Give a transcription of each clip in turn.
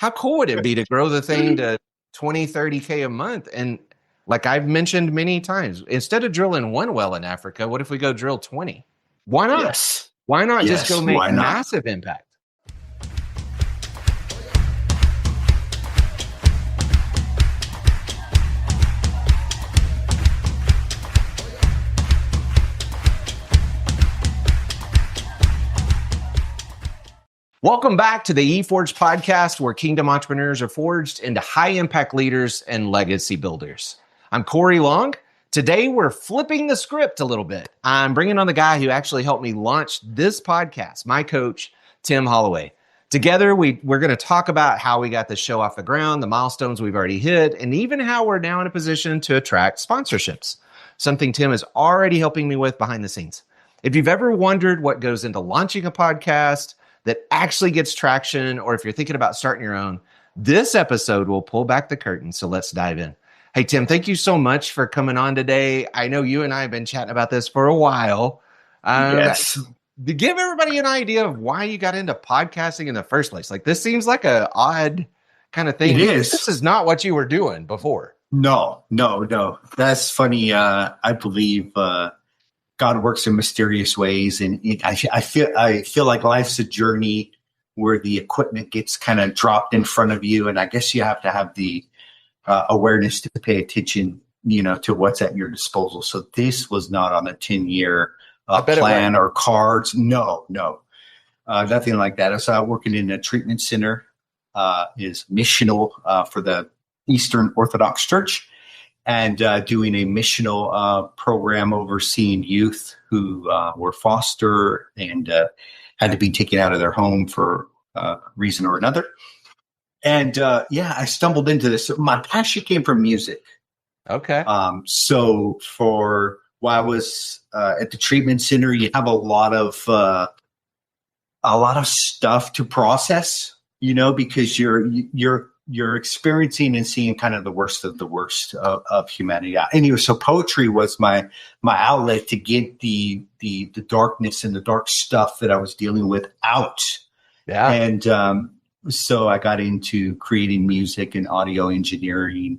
how cool would it be to grow the thing to 20, 30K a month? And like I've mentioned many times, instead of drilling one well in Africa, what if we go drill 20? Why not? Yes. Why not just go make massive impact? Welcome back to the E-Forge Podcast, where kingdom entrepreneurs are forged into high-impact leaders and legacy builders. I'm Cory Long. Today, we're flipping the script a little bit. I'm bringing on the guy who actually helped me launch this podcast, my coach, Tim Holloway. Together, we're going to talk about how we got the show off the ground, the milestones we've already hit, and even how we're now in a position to attract sponsorships, something Tim is already helping me with behind the scenes. If you've ever wondered what goes into launching a podcast that actually gets traction, or if you're thinking about starting your own, this episode will pull back the curtain. So let's dive in. Hey, Tim, thank you so much for coming on today. I know you and I have been chatting about this for a while. Yes. To give everybody an idea of why you got into podcasting in the first place. Like, this seems like an odd kind of thing. It is. This is not what you were doing before. No. That's funny. I believe God works in mysterious ways, and I feel like life's a journey where the equipment gets kind of dropped in front of you, and I guess you have to have the awareness to pay attention, to what's at your disposal. So this was not on a 10-year plan or cards. No, nothing like that. I was working in a treatment center, is missional for the Eastern Orthodox Church. And doing a missional program overseeing youth who were foster and had to be taken out of their home for a reason or another. And I stumbled into this. My passion came from music. Okay. So for while I was at the treatment center, you have a lot of stuff to process, because you're experiencing and seeing kind of the worst of the worst of humanity. Anyway, so poetry was my outlet to get the darkness and the dark stuff that I was dealing with out. Yeah. And so I got into creating music and audio engineering.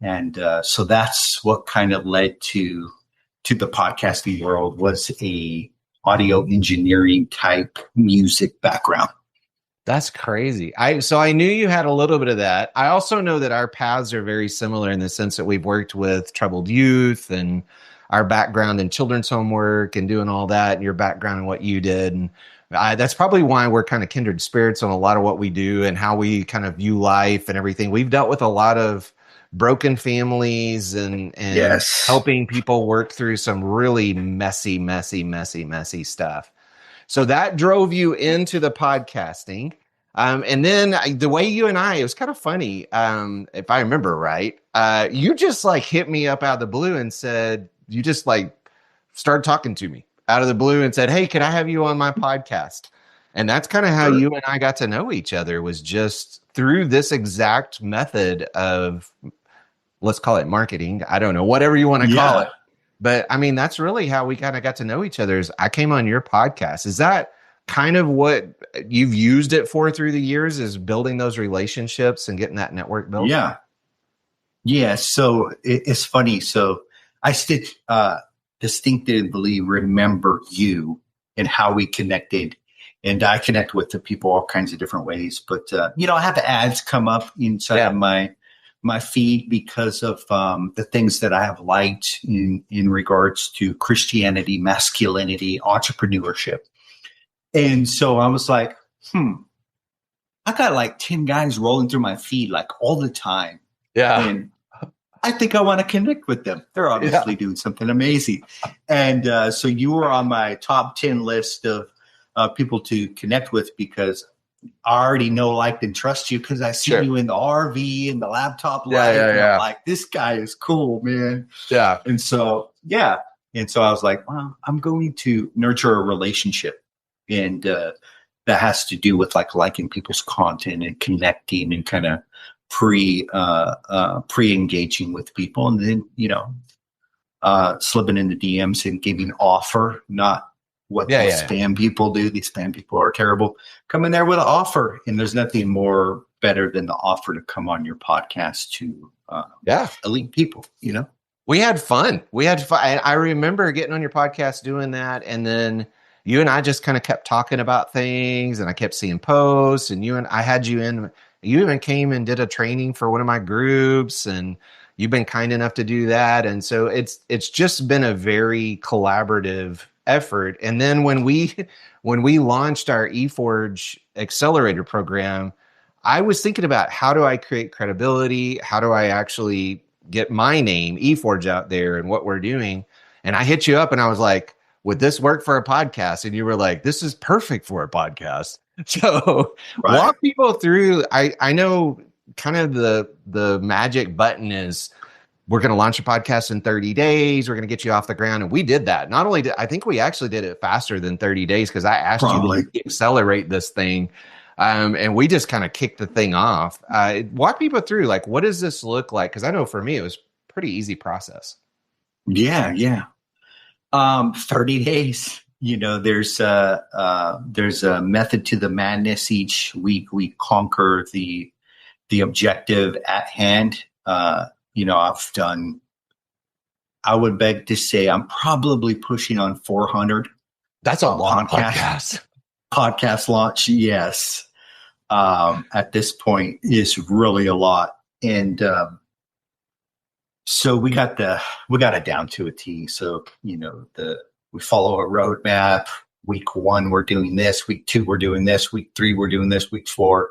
And so that's what kind of led to the podcasting world, was a audio engineering type music background. That's crazy. So I knew you had a little bit of that. I also know that our paths are very similar in the sense that we've worked with troubled youth, and our background in children's homework and doing all that, and your background and what you did. And that's probably why we're kind of kindred spirits on a lot of what we do and how we kind of view life and everything. We've dealt with a lot of broken families and yes, helping people work through some really messy stuff. So that drove you into the podcasting. And then the way you and it was kind of funny. If I remember right, you just like hit me up out of the blue and said, you just like started talking to me out of the blue and said, hey, can I have you on my podcast? And that's kind of how you and I got to know each other, was just through this exact method of, let's call it marketing. I don't know, whatever you want to call it. But I mean, that's really how we kind of got to know each other. Is I came on your podcast. Is that kind of what you've used it for through the years, is building those relationships and getting that network built? Yeah. So it's funny. So I still distinctively remember you and how we connected. And I connect with the people all kinds of different ways. But, I have ads come up inside of my feed because of the things that I have liked in regards to Christianity, masculinity, entrepreneurship. And so I was like, I got like 10 guys rolling through my feed like all the time. Yeah. And I think I want to connect with them. They're obviously doing something amazing. And so you were on my top 10 list of people to connect with, because I already know, like, and trust you, because I see you in the RV and the laptop light. I'm like, this guy is cool, man. Yeah. And so, And so I was like, well, I'm going to nurture a relationship. And that has to do with like liking people's content and connecting and kind of pre-engaging with people. And then, slipping in the DMs and giving offer, not what spam people do. These spam people are terrible. Come in there with an offer, and there's nothing more better than the offer to come on your podcast to elite people, We had fun. I remember getting on your podcast doing that. And then you and I just kind of kept talking about things, and I kept seeing posts, and I had you in, you even came and did a training for one of my groups, and you've been kind enough to do that. And so it's just been a very collaborative effort. And then when we launched our eForge Accelerator program, I was thinking about, how do I create credibility? How do I actually get my name, eForge, out there and what we're doing? And I hit you up and I was like, would this work for a podcast? And you were like, this is perfect for a podcast. So walk people through. I know kind of the magic button is, we're going to launch a podcast in 30 days. We're going to get you off the ground. And we did that. Not only I think we actually did it faster than 30 days, because I asked you to accelerate this thing. And we just kind of kicked the thing off. Walk people through, like, what does this look like? Because I know for me, it was a pretty easy process. Yeah. 30 days. There's a method to the madness. Each week we conquer the objective at hand. I would beg to say I'm probably pushing on 400. That's a long podcast launch. Yes. At this point is really a lot. And, so we got it down to a T. So, we follow a roadmap. Week 1, we're doing this. Week 2, we're doing this. Week 3, we're doing this. Week 4.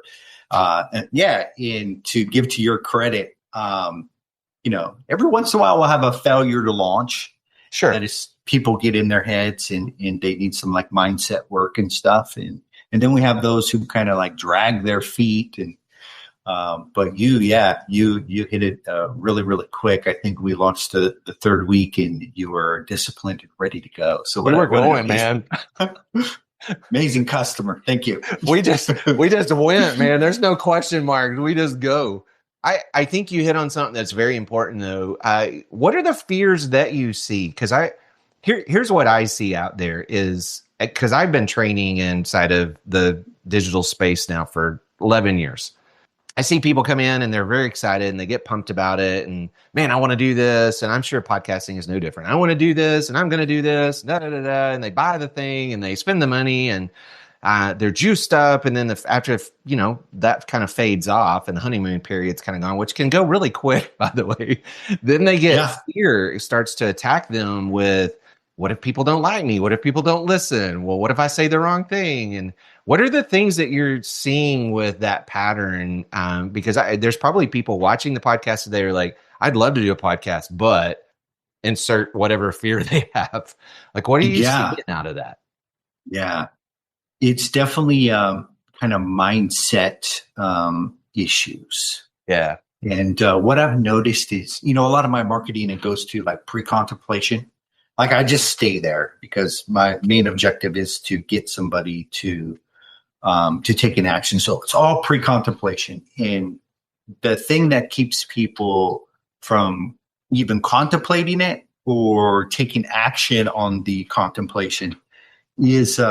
And to give to your credit, every once in a while we'll have a failure to launch. Sure. That is, people get in their heads and they need some like mindset work and stuff. And then we have those who kind of like drag their feet. And, but you hit it really, really quick. I think we launched the third week and you were disciplined and ready to go. So we were going, man. Amazing customer. Thank you. We just went, man. There's no question marks. We just go. I think you hit on something that's very important, though. What are the fears that you see? Because here's what I see out there is, because I've been training inside of the digital space now for 11 years. I see people come in and they're very excited and they get pumped about it. And man, I want to do this. And I'm sure podcasting is no different. I want to do this and I'm going to do this, and they buy the thing and they spend the money and they're juiced up. And then after, that kind of fades off and the honeymoon period's kind of gone, which can go really quick, by the way. Then they get fear starts to attack them with, what if people don't like me? What if people don't listen? Well, what if I say the wrong thing? And what are the things that you're seeing with that pattern? Because there's probably people watching the podcast today who are like, I'd love to do a podcast, but insert whatever fear they have. Like, what are you seeing out of that? Yeah, it's definitely kind of mindset issues. Yeah. And what I've noticed is, a lot of my marketing, it goes to like pre-contemplation. Like I just stay there because my main objective is to get somebody to take an action. So it's all pre-contemplation. And the thing that keeps people from even contemplating it or taking action on the contemplation is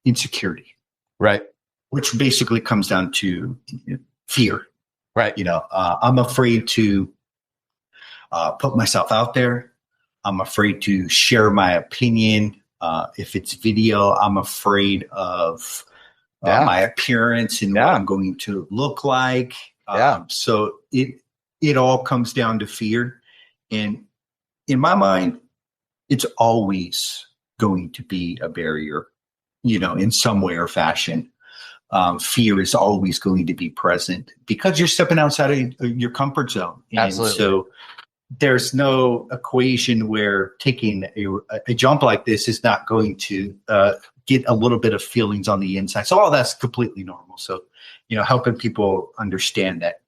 insecurity. Right. Which basically comes down to fear. Right. I'm afraid to put myself out there. I'm afraid to share my opinion. If it's video, I'm afraid of my appearance and what I'm going to look like. So it all comes down to fear. And in my mind, it's always going to be a barrier, in some way or fashion. Fear is always going to be present because you're stepping outside of your comfort zone. And Absolutely. So there's no equation where taking a jump like this is not going to get a little bit of feelings on the inside. So all that's completely normal. So, helping people understand that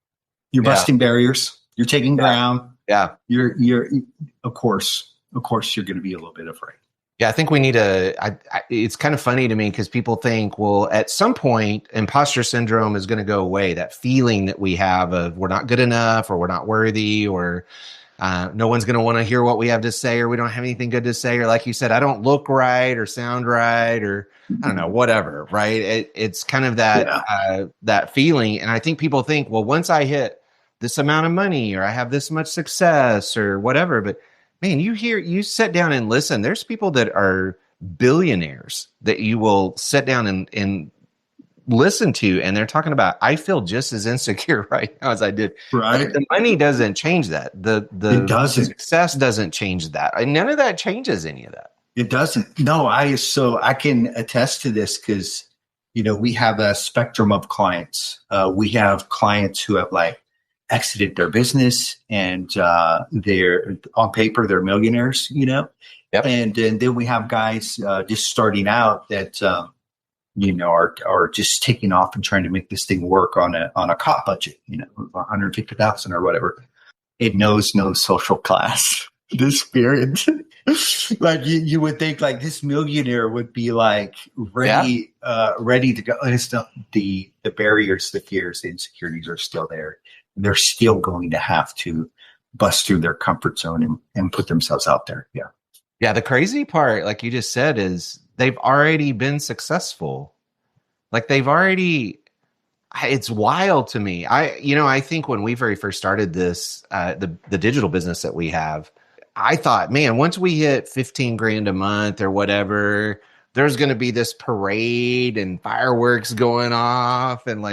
you're busting barriers, you're taking ground. Yeah. You're of course you're going to be a little bit afraid. Yeah, I think we need it's kind of funny to me because people think, well, at some point, imposter syndrome is going to go away. That feeling that we have of we're not good enough or we're not worthy or No one's going to want to hear what we have to say, or we don't have anything good to say. Or like you said, I don't look right or sound right, or I don't know, whatever. Right. It's kind of that, that feeling. And I think people think, well, once I hit this amount of money, or I have this much success or whatever, but man, you sit down and listen. There's people that are billionaires that you will sit down and listen to, and they're talking about, I feel just as insecure right now as I did. Right. The money doesn't change that. It doesn't. Success doesn't change that. And none of that changes any of that. It doesn't. No, I can attest to this because, we have a spectrum of clients. We have clients who have exited their business and they're on paper, they're millionaires, Yep. And then we have guys just starting out that, are just taking off and trying to make this thing work on a cop budget, $150,000 or whatever. It knows no social class. This spirit, you would think this millionaire would be ready to go. And it's not, the barriers, the fears, the insecurities are still there. They're still going to have to bust through their comfort zone and put themselves out there. Yeah. Yeah. The crazy part, like you just said, is they've already been successful. It's wild to me. I think when we very first started this, the digital business that we have, I thought, man, once we hit 15 grand a month or whatever, there's going to be this parade and fireworks going off. And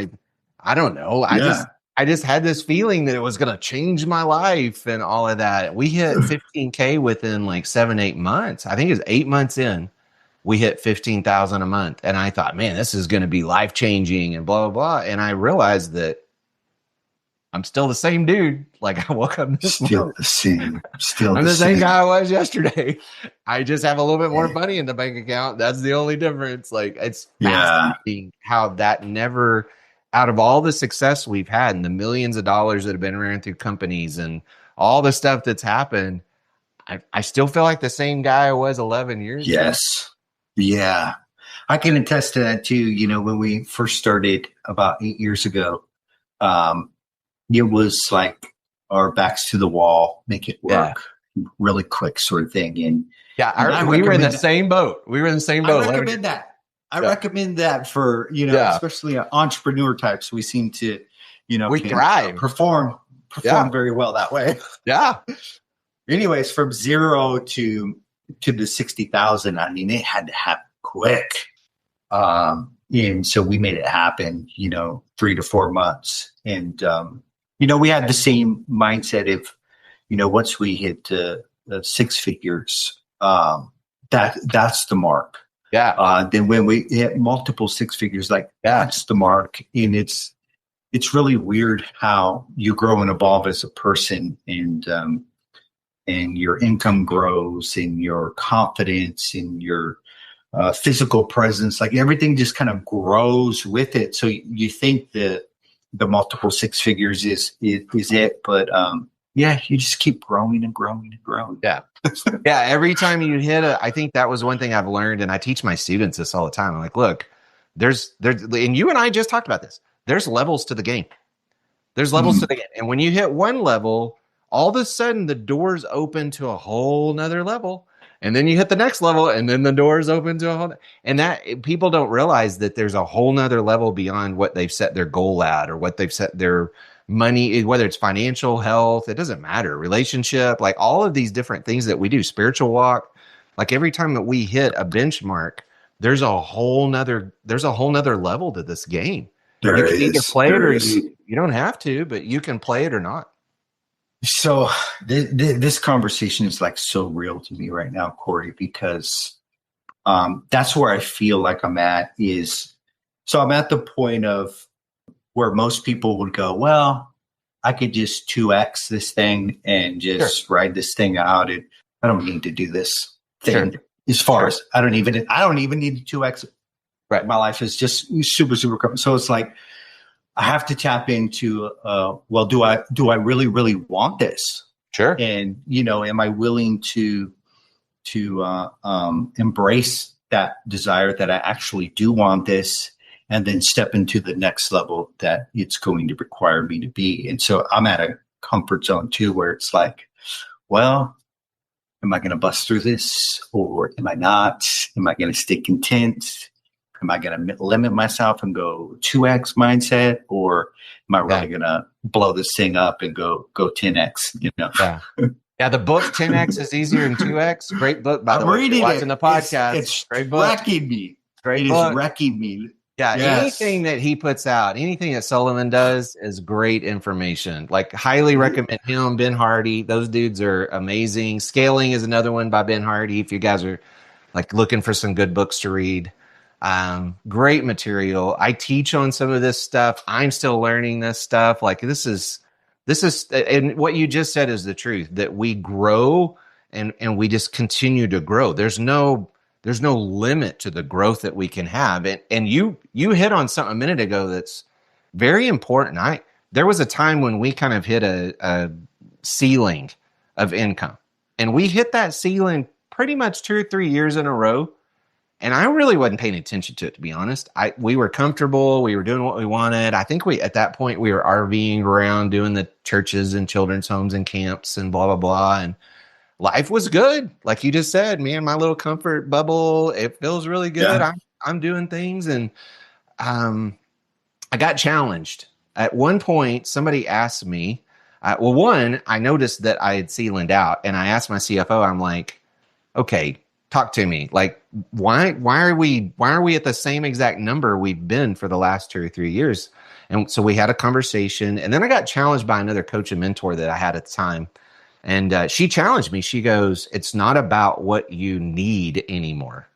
I don't know. I just had this feeling that it was going to change my life and all of that. We hit 15K within 7-8 months. I think it's 8 months in, we hit 15,000 a month. And I thought, man, this is going to be life changing and blah, blah, blah. And I realized that I'm still the same dude. I woke up this morning. I'm the same guy I was yesterday. I just have a little bit more money in the bank account. That's the only difference. It's fascinating how that never, out of all the success we've had and the millions of dollars that have been ran through companies and all the stuff that's happened, I still feel like the same guy I was 11 years ago. Yes. Yeah. I can attest to that too. When we first started about 8 years ago, it was our backs to the wall, make it work really quick sort of thing. And we were in the same boat. I recommend that. I recommend that for, especially entrepreneur types. We seem to, we thrive, perform very well that way. Yeah. Anyways, from 0 to the 60,000, it had to happen quick. And so we made it happen, 3 to 4 months. And, we had the same mindset of, once we hit the 6 figures, that's the mark. Yeah. Then when we hit multiple 6 figures, that's the mark. And it's really weird how you grow and evolve as a person, and your income grows, and your confidence, and your physical presence, everything just kind of grows with it. So you think that the multiple 6 figures is it, but you just keep growing and growing and growing. Yeah. Yeah. Every time you hit I think that was one thing I've learned, and I teach my students this all the time. I'm like, look, there's, and you and I just talked about this. There's levels to the game. There's levels to the game. And when you hit one level, all of a sudden the doors open to a whole nother level. And then you hit the next level, and then the doors open to a whole, and that people don't realize that there's a whole nother level beyond what they've set their goal at, or what they've set their money, whether it's financial, health, it doesn't matter, relationship, all of these different things that we do, spiritual walk. Every time that we hit a benchmark, there's a whole nother level to this game. You can either play it or you don't have to, but you can play it or not. So this conversation is so real to me right now, Cory, because that's where I feel like I'm at so I'm at the point of where most people would go, well, I could just 2X this thing and just ride this thing out. And I don't need to do this thing as far as I don't even need to 2X it. Right. My life is just super, super cool. So it's I have to tap into, well, do I really, really want this? Sure. And, am I willing to embrace that desire that I actually do want this, and then step into the next level that it's going to require me to be? And so I'm at a comfort zone too, where it's well, am I going to bust through this or am I not? Am I going to stay content? Am I going to limit myself and go 2x mindset, or am I really going to blow this thing up and go 10x? Yeah. Yeah. The book 10x is easier than 2x. Great book, by the way. Reading watching the podcast. It's great book. wrecking me. Great it book. is wrecking me. Yeah. Yes. Anything that he puts out, anything that Sullivan does is great information. Like, highly recommend him, Ben Hardy. Those dudes are amazing. Scaling is another one by Ben Hardy. If you guys are like looking for some good books to read. Great material. I teach on some of this stuff. I'm still learning this stuff. Like, this is, and what you just said is the truth, that we grow and we just continue to grow. There's no limit to the growth that we can have. And you hit on something a minute ago that's very important. There was a time when we kind of hit a ceiling of income, and we hit that ceiling pretty much 2 or 3 years in a row. And I really wasn't paying attention to it, to be honest. We were comfortable. We were doing what we wanted. I think at that point we were RVing around, doing the churches and children's homes and camps and blah, blah, blah. And life was good. Like you just said, me and my little comfort bubble, it feels really good. Yeah. I'm doing things. And I got challenged. At one point, somebody asked me, I noticed that I had ceilinged out, and I asked my CFO, I'm like, okay, talk to me. Like, why are we at the same exact number we've been for the last 2 or 3 years? And so we had a conversation, and then I got challenged by another coach and mentor that I had at the time. And she challenged me. She goes, it's not about what you need anymore.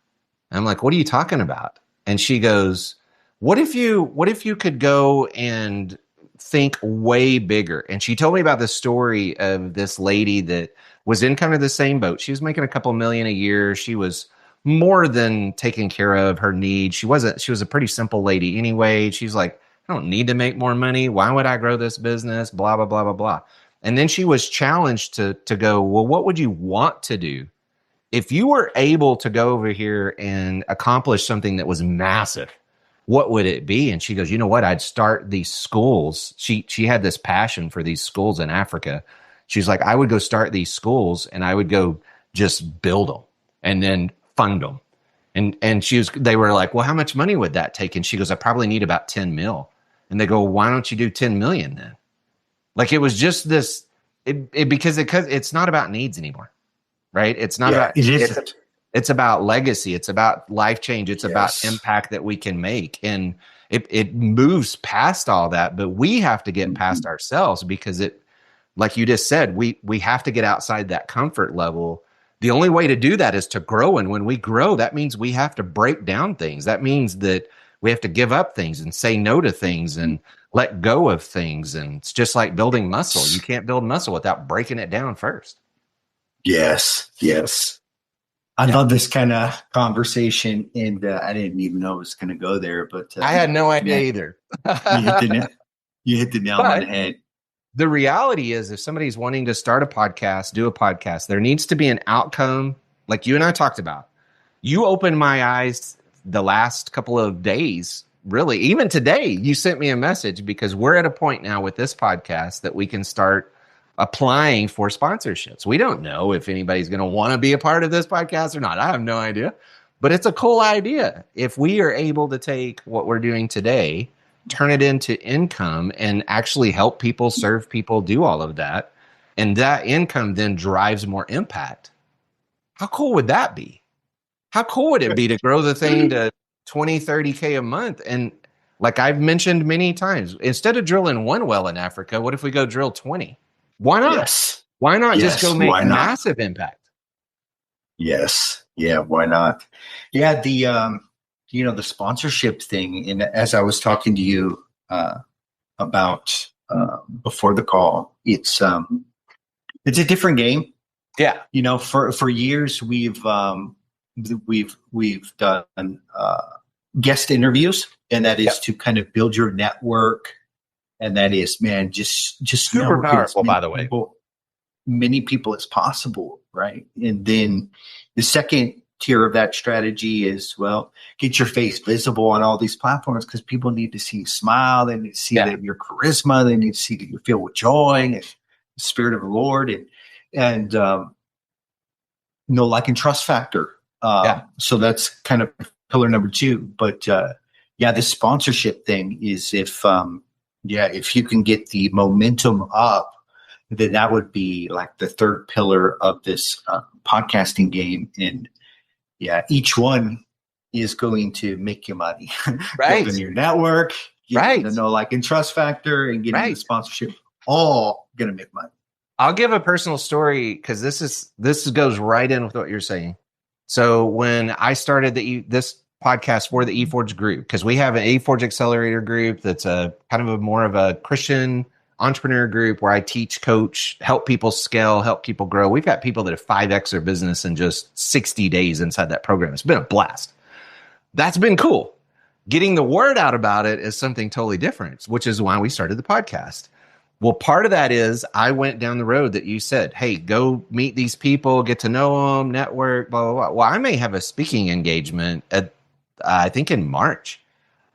And I'm like, what are you talking about? And she goes, what if you could go and think way bigger? And she told me about the story of this lady that was in kind of the same boat. She was making a couple million a year. She was more than taking care of her needs. She was a pretty simple lady anyway. She's like, I don't need to make more money. Why would I grow this business? Blah, blah, blah, blah, blah. And then she was challenged to go, well, what would you want to do if you were able to go over here and accomplish something that was massive? What would it be? And she goes, you know what? I'd start these schools. She had this passion for these schools in Africa. She's like, I would go start these schools and I would go just build them and then fund them. And they were like, well, how much money would that take? And she goes, I probably need about 10 mil. And they go, why don't you do 10 million then? Like, it was just this, because it's not about needs anymore, right? It's not about, it's about legacy. It's about life change. It's about impact that we can make. And it moves past all that, but we have to get past ourselves, because like you just said, we have to get outside that comfort level. The only way to do that is to grow. And when we grow, that means we have to break down things. That means that we have to give up things and say no to things and let go of things. And it's just like building muscle. You can't build muscle without breaking it down first. Yes. I love this kind of conversation, and I didn't even know it was going to go there. But I had no idea either. you hit the nail on the head. The reality is, if somebody's wanting to start a podcast, do a podcast, there needs to be an outcome, like you and I talked about. You opened my eyes the last couple of days, really. Even today, you sent me a message, because we're at a point now with this podcast that we can start applying for sponsorships. We don't know if anybody's going to want to be a part of this podcast or not. I have no idea, but it's a cool idea. If we are able to take what we're doing today, turn it into income, and actually help people, serve people, do all of that, and that income then drives more impact. How cool would that be? How cool would it be to grow the thing to 20, 30K a month? And like I've mentioned many times, instead of drilling one well in Africa, what if we go drill 20? Why not? Yes. Why not just go make massive impact? Yes. Yeah. Why not? Yeah. The sponsorship thing. And as I was talking to you about before the call, it's a different game. Yeah. For years we've done guest interviews, and that is to kind of build your network. And that is, man, just super powerful, by the way. Many people as possible, right? And then the second tier of that strategy is, well, get your face visible on all these platforms, because people need to see you smile. They need to see that your charisma. They need to see that you feel with joy and the Spirit of the Lord. And like and trust factor. So that's kind of pillar number 2. But the sponsorship thing is if you can get the momentum up, then that would be like the third pillar of this podcasting game. And each one is going to make you money. Right. Building your network, getting right. the like and trust factor, and getting the sponsorship, all going to make money. I'll give a personal story because this goes right in with what you're saying. So when I started this podcast for the E-Forge group, because we have an E-Forge Accelerator group that's a kind of more of a Christian entrepreneur group where I teach, coach, help people scale, help people grow. We've got people that have 5x their business in just 60 days inside that program. It's been a blast. That's been cool. Getting the word out about it is something totally different, which is why we started the podcast. Well, part of that is I went down the road that you said, hey, go meet these people, get to know them, network, blah, blah, blah. Well, I may have a speaking engagement at, I think in March,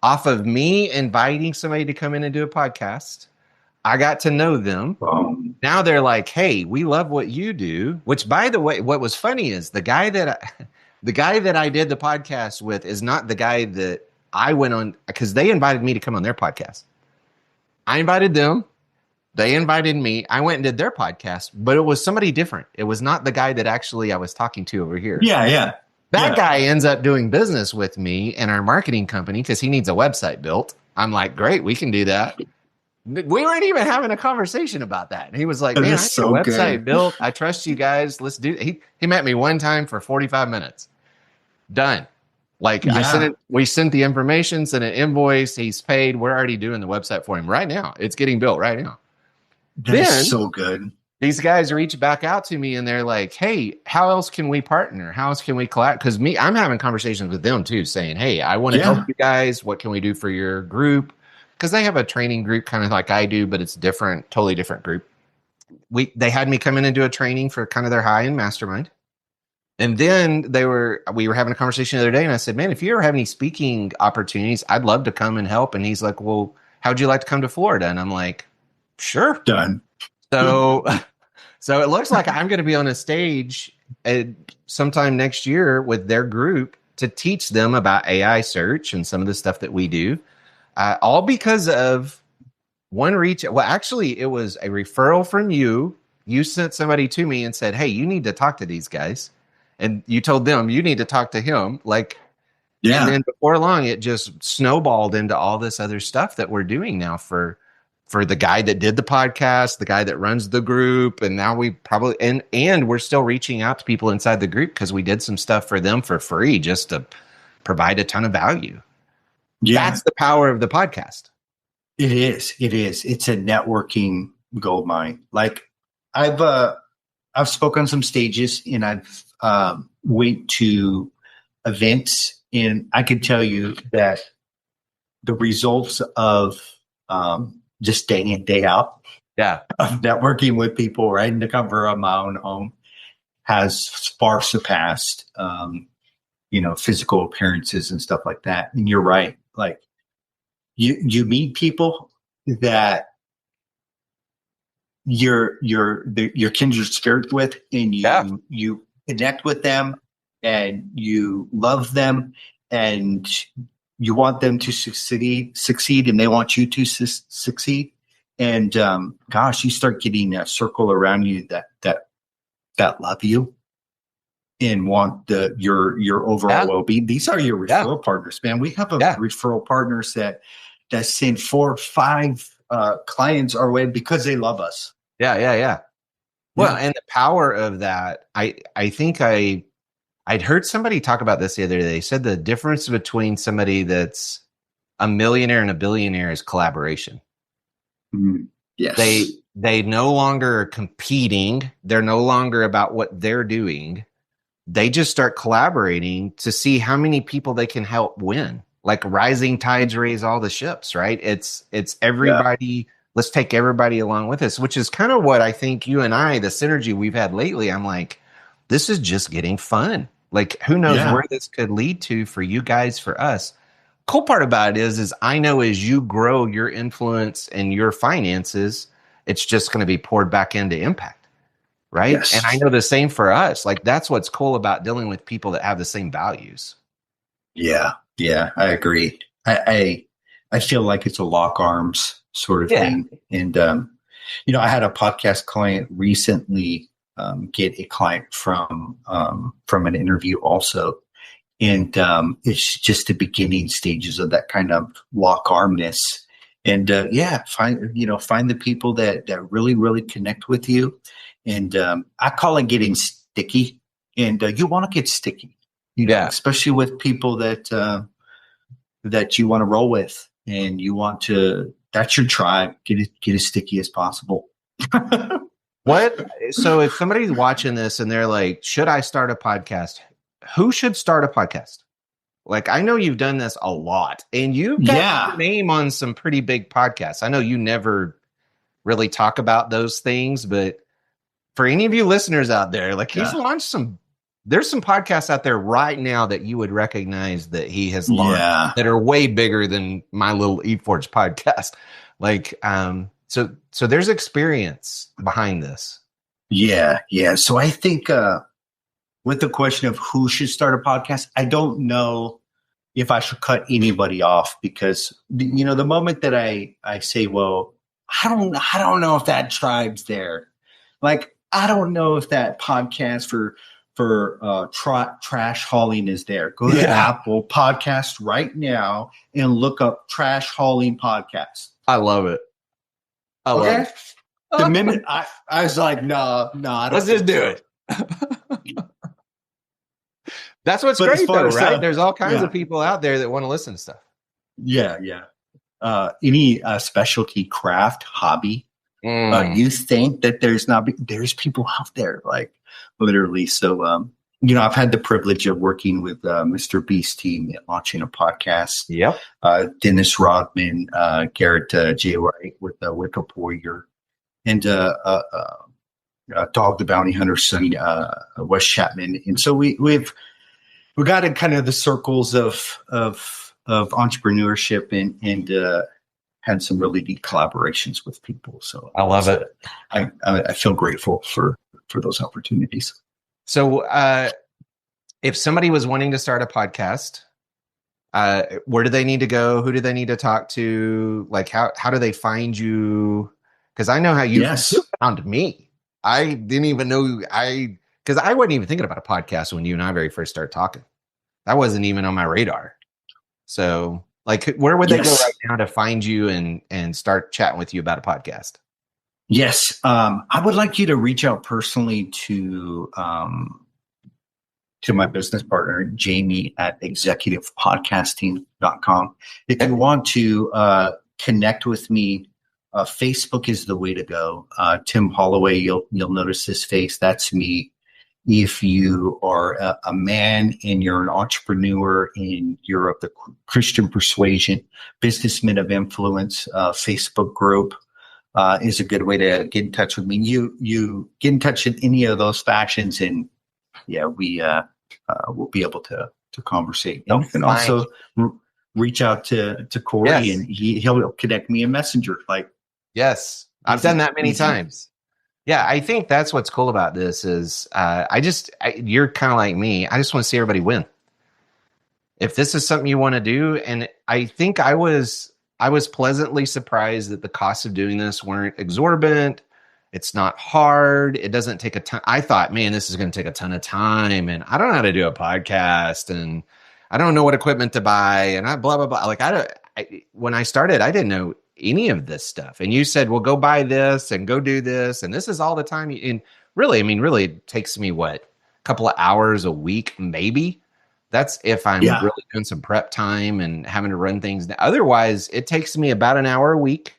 off of me inviting somebody to come in and do a podcast. I got to know them. Now they're like, hey, we love what you do, which, by the way, what was funny is the guy that I did the podcast with is not the guy that I went on, because they invited me to come on their podcast. I invited them. They invited me. I went and did their podcast, but it was somebody different. It was not the guy that actually I was talking to over here. That guy ends up doing business with me and our marketing company because he needs a website built. I'm like, great, we can do that. We weren't even having a conversation about that. And he was like, man, I need a website built. I trust you guys. Let's do it. He met me one time for 45 minutes. Done. Like we sent the information, sent an invoice. He's paid. We're already doing the website for him right now. It's getting built right now. That's so good. These guys reach back out to me and they're like, hey, how else can we partner? How else can we collab? Because I'm having conversations with them too, saying, hey, I want to help you guys. What can we do for your group? Because they have a training group kind of like I do, but it's different, totally different group. They had me come in and do a training for kind of their high-end mastermind. And then we were having a conversation the other day and I said, man, if you ever have any speaking opportunities, I'd love to come and help. And he's like, well, how'd you like to come to Florida? And I'm like, sure. Done. So it looks like I'm going to be on a stage sometime next year with their group to teach them about AI search and some of the stuff that we do, all because of one reach. Well, actually, it was a referral from you. You sent somebody to me and said, hey, you need to talk to these guys. And you told them you need to talk to him. And then before long, it just snowballed into all this other stuff that we're doing now for the guy that did the podcast, the guy that runs the group. And now we probably, and we're still reaching out to people inside the group because we did some stuff for them for free just to provide a ton of value. Yeah. That's the power of the podcast. It is. It's a networking goldmine. Like I've spoken on some stages and I've went to events, and I can tell you that the results of just day in, day out of networking with people right in the comfort of my own home has far surpassed physical appearances and stuff like that. And you're right. Like you meet people that you're kindred spirit with, and you connect with them and you love them and you want them to succeed and they want you to succeed. And you start getting a circle around you that love you and want your overall well-being. These are your referral partners, man. We have referral partners that send 4 or 5 clients our way because they love us. Yeah. Well, and the power of that, I think I'd heard somebody talk about this the other day. They said the difference between somebody that's a millionaire and a billionaire is collaboration. Yes. They no longer are competing. They're no longer about what they're doing. They just start collaborating to see how many people they can help win. Like rising tides raise all the ships, right? It's everybody. Yeah. Let's take everybody along with us, which is kind of what I think you and I, the synergy we've had lately. I'm like, this is just getting fun. Like, who knows where this could lead to for you guys, for us. Cool part about it is I know as you grow your influence and your finances, it's just going to be poured back into impact. right? Yes. And I know the same for us. Like, that's what's cool about dealing with people that have the same values. Yeah. Yeah. I agree. I feel like it's a lock arms sort of thing. And, I had a podcast client recently get a client from an interview also. And it's just the beginning stages of that kind of lock armness. And find the people that really, really connect with you. And I call it getting sticky. And you want to get sticky, especially with people that you want to roll with, and you want to. That's your tribe. Get as sticky as possible. So if somebody's watching this and they're like, should I start a podcast? Who should start a podcast? Like, I know you've done this a lot, and you've got your name on some pretty big podcasts. I know you never really talk about those things, but for any of you listeners out there, like, he's launched there's some podcasts out there right now that you would recognize that he has launched that are way bigger than my little E-Forge podcast. Like, so there's experience behind this. Yeah. Yeah. So I think, with the question of who should start a podcast, I don't know if I should cut anybody off, because, the moment that I say, well, I don't know if that tribe's there. Like, I don't know if that podcast for trash hauling is there. Go to Apple Podcast right now and look up trash hauling podcast. I love it. I love it. The minute I was like, no, let's just do it. That's what's great, though, right? There's all kinds of people out there that want to listen to stuff. Yeah, yeah. Any specialty craft hobby, you think that there's people out there, like, literally. So, I've had the privilege of working with Mr. B's team at launching a podcast. Yep. Dennis Rodman, Garrett J. Wright with Wake Up Warrior, and Dog the Bounty Hunter, Sonny Wes Chapman. And so we've got in kind of the circles of entrepreneurship and had some really deep collaborations with people. So I love it. I feel grateful for those opportunities. So if somebody was wanting to start a podcast, where do they need to go? Who do they need to talk to? Like, how do they find you? Because I know how you found me. I didn't even know because I wasn't even thinking about a podcast when you and I very first started talking. That wasn't even on my radar. So, like, where would they go right now to find you and start chatting with you about a podcast? Yes. I would like you to reach out personally to my business partner, Jamie, at executivepodcasting.com. If you want to connect with me, Facebook is the way to go. Tim Holloway, you'll notice his face. That's me. If you are a man and you're an entrepreneur and you're of the Christian persuasion, businessman of influence, Facebook group is a good way to get in touch with me. You get in touch in any of those fashions, and we'll be able to conversate. You can also reach out to Cory, and he'll connect me in Messenger. Like, yes, I've done that many times. Yeah, I think that's what's cool about this is you're kind of like me. I just want to see everybody win. If this is something you want to do, and I think I was pleasantly surprised that the costs of doing this weren't exorbitant. It's not hard. It doesn't take a ton. I thought, man, this is going to take a ton of time, and I don't know how to do a podcast, and I don't know what equipment to buy, and I blah blah blah. Like, when I started, I didn't know any of this stuff. And you said, well, go buy this and go do this. And this is all the time. And really, it takes me a couple of hours a week, maybe. That's if I'm really doing some prep time and having to run things. Otherwise, it takes me about an hour a week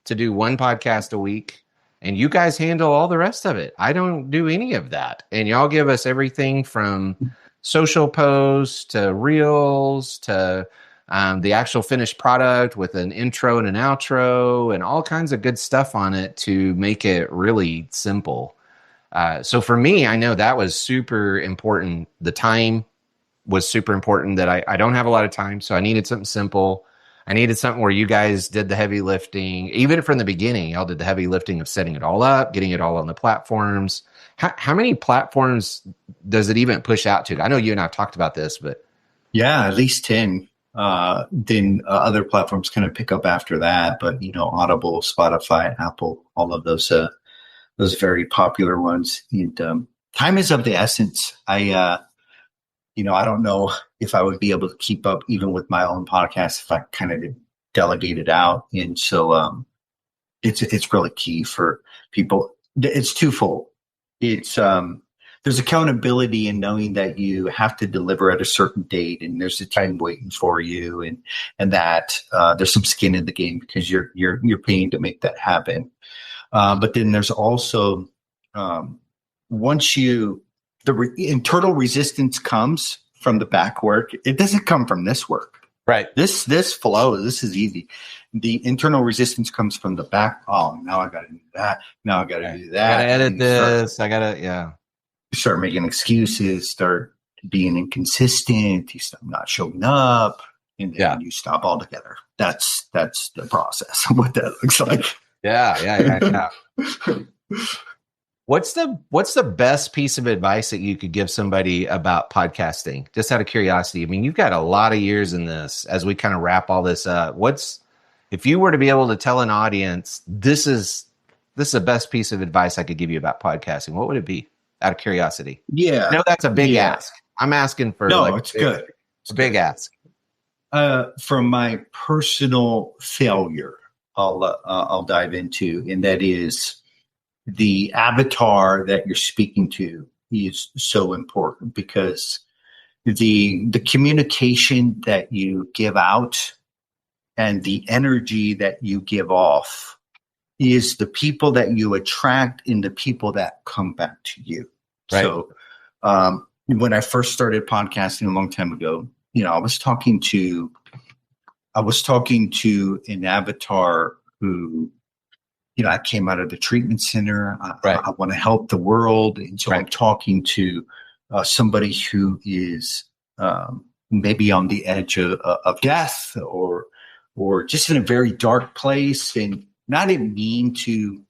to do one podcast a week. And you guys handle all the rest of it. I don't do any of that. And y'all give us everything from social posts to reels to the actual finished product with an intro and an outro and all kinds of good stuff on it to make it really simple. So for me, I know that was super important. The time was super important, that I don't have a lot of time. So I needed something simple. I needed something where you guys did the heavy lifting, even from the beginning. Y'all did the heavy lifting of setting it all up, getting it all on the platforms. How many platforms does it even push out to? I know you and I have talked about this, but yeah, at least 10. Then other platforms kind of pick up after that. But, Audible, Spotify, Apple, all of those very popular ones. And time is of the essence. I don't know if I would be able to keep up even with my own podcast if I kind of delegate it out. And so it's really key for people. It's twofold. It's there's accountability in knowing that you have to deliver at a certain date, and there's a time waiting for you, and that there's some skin in the game because you're paying to make that happen. But then there's also once the internal resistance comes from the back work, it doesn't come from this work. Right. This flow, this is easy. The internal resistance comes from the back. Oh, now I got to do that. Now I got to do that. I got to edit this. Start making excuses, start being inconsistent. You start not showing up, and then you stop altogether. That's the process of what that looks like. Yeah. What's the best piece of advice that you could give somebody about podcasting? Just out of curiosity. I mean, you've got a lot of years in this. As we kind of wrap all this up, if you were to be able to tell an audience, this is the best piece of advice I could give you about podcasting, what would it be? Out of curiosity. Yeah. I know that's a big ask. I'm asking for it's good. It's a big ask. From my personal failure, I'll dive into, and that is the avatar that you're speaking to is so important because the communication that you give out and the energy that you give off is the people that you attract and the people that come back to you. Right. So when I first started podcasting a long time ago, I was talking to an avatar who, I came out of the treatment center. I want to help the world. And so I'm talking to somebody who is maybe on the edge of death or just in a very dark place. And not even mean to,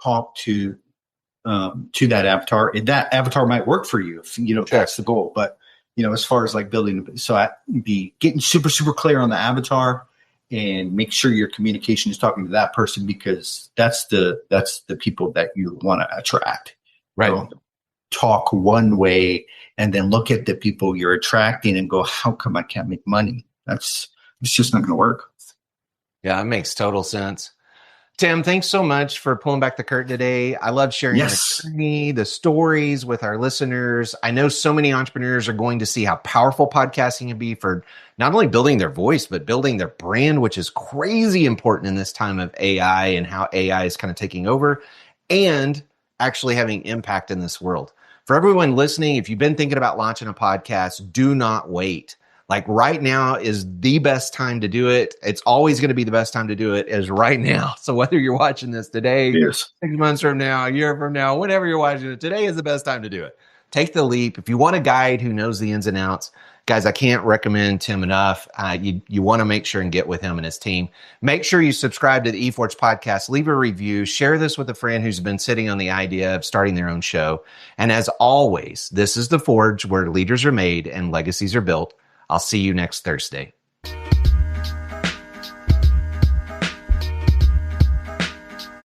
talk to that avatar. And that avatar might work for you if, that's the goal. But, as far as like building, so I be getting super, super clear on the avatar and make sure your communication is talking to that person because that's the people that you want to attract. Right. So talk one way and then look at the people you're attracting and go, how come I can't make money? It's just not going to work. Yeah, it makes total sense. Tim, thanks so much for pulling back the curtain today. I love sharing the stories with our listeners. I know so many entrepreneurs are going to see how powerful podcasting can be for not only building their voice, but building their brand, which is crazy important in this time of AI and how AI is kind of taking over and actually having impact in this world. For everyone listening, if you've been thinking about launching a podcast, do not wait. Like right now is the best time to do it. It's always going to be the best time to do it is right now. So whether you're watching this today, 6 months from now, a year from now, whenever you're watching it, today is the best time to do it. Take the leap. If you want a guide who knows the ins and outs, guys, I can't recommend Tim enough. You want to make sure and get with him and his team. Make sure you subscribe to the E-Forge Podcast. Leave a review. Share this with a friend who's been sitting on the idea of starting their own show. And as always, this is The Forge, where leaders are made and legacies are built. I'll see you next Thursday.